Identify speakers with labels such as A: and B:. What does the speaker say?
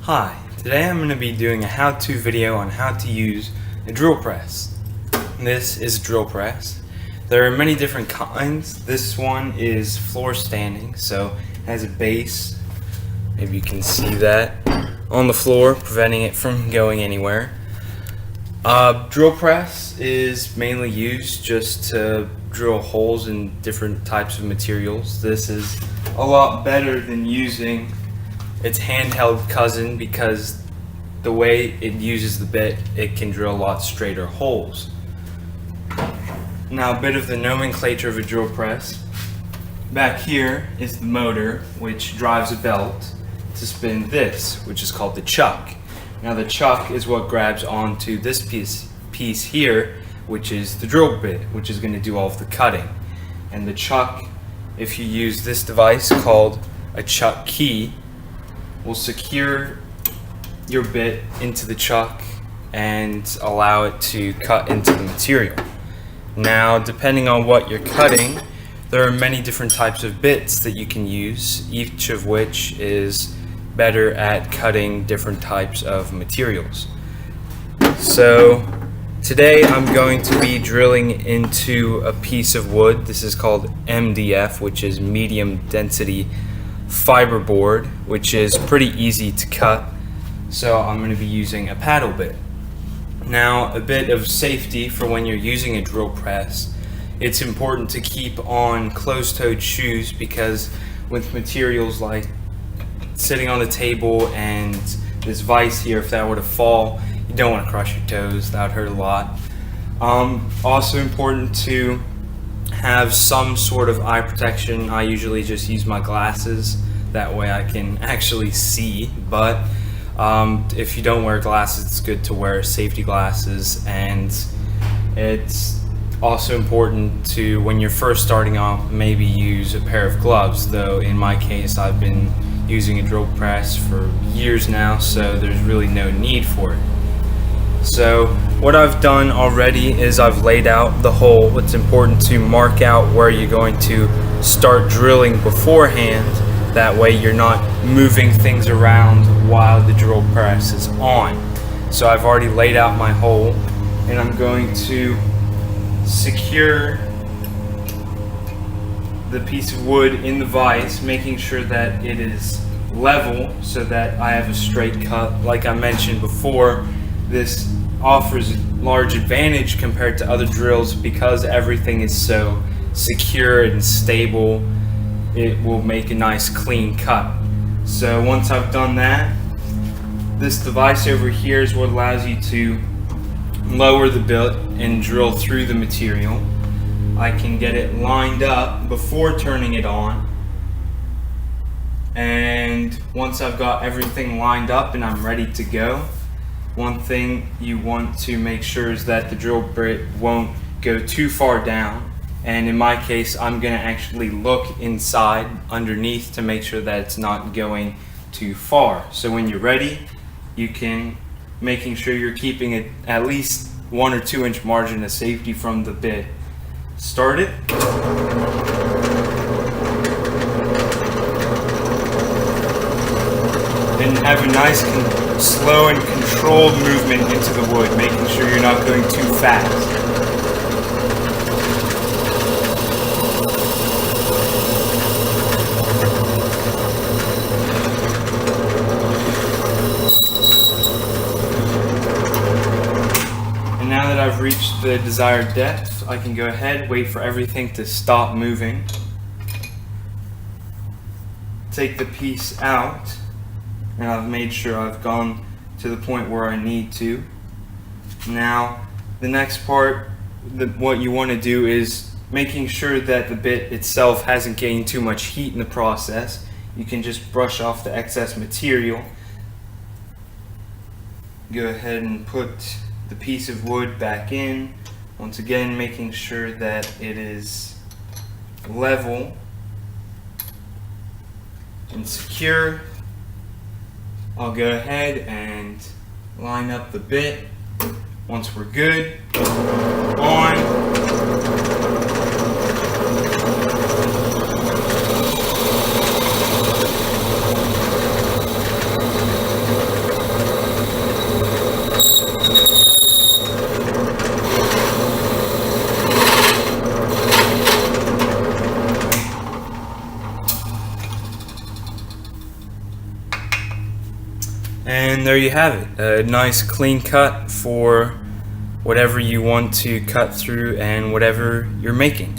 A: Hi, today I'm going to be doing a how-to video on how to use a drill press. This is a drill press. There are many different kinds. This one is floor standing, so it has a base, maybe you can see that, on the floor, preventing it from going anywhere. Drill press is mainly used just to drill holes in different types of materials. This is a lot better than using its handheld cousin because the way it uses the bit, it can drill a lot straighter holes. Now, a bit of the nomenclature of a drill press. Back here is the motor, which drives a belt to spin this, which is called the chuck. Now, the chuck is what grabs onto this piece here, which is the drill bit, which is going to do all of the cutting. And the chuck, if you use this device called a chuck key, will secure your bit into the chuck and allow it to cut into the material. Now, depending on what you're cutting, there are many different types of bits that you can use, each of which is better at cutting different types of materials. So today I'm going to be drilling into a piece of wood. This is called MDF, which is medium density fiberboard, which is pretty easy to cut. So I'm going to be using a paddle bit. Now, a bit of safety for when you're using a drill press. It's important to keep on closed-toed shoes because with materials like sitting on the table and this vise here, if that were to fall, you don't want to crush your toes. That would hurt a lot. Also important to have some sort of eye protection. I usually just use my glasses, that way I can actually see, but if you don't wear glasses, it's good to wear safety glasses. And it's also important to, when you're first starting off, maybe use a pair of gloves, though in my case I've been using a drill press for years now, so there's really no need for it. So what I've done already is I've laid out the hole. It's important to mark out where you're going to start drilling beforehand. That way you're not moving things around while the drill press is on. So I've already laid out my hole, and I'm going to secure the piece of wood in the vise, making sure that it is level so that I have a straight cut. Like I mentioned before, this offers a large advantage compared to other drills because everything is so secure and stable. It will make a nice clean cut. So once I've done that, this device over here is what allows you to lower the bit and drill through the material. I can get it lined up before turning it on. And once I've got everything lined up and I'm ready to go, one thing you want to make sure is that the drill bit won't go too far down. And in my case, I'm going to actually look inside underneath to make sure that it's not going too far. So when you're ready, you can, making sure you're keeping it at least 1 or 2 inch margin of safety from the bit. Start it. And have a nice slow and controlled movement into the wood, making sure you're not going too fast. And now that I've reached the desired depth, I can go ahead, wait for everything to stop moving. Take the piece out, and I've made sure I've gone to the point where I need to. Now, the next part, what you want to do is making sure that the bit itself hasn't gained too much heat in the process. You can just brush off the excess material. Go ahead and put the piece of wood back in. Once again, making sure that it is level and secure. I'll go ahead and line up the bit. Once we're good, on. And there you have it, a nice clean cut for whatever you want to cut through and whatever you're making.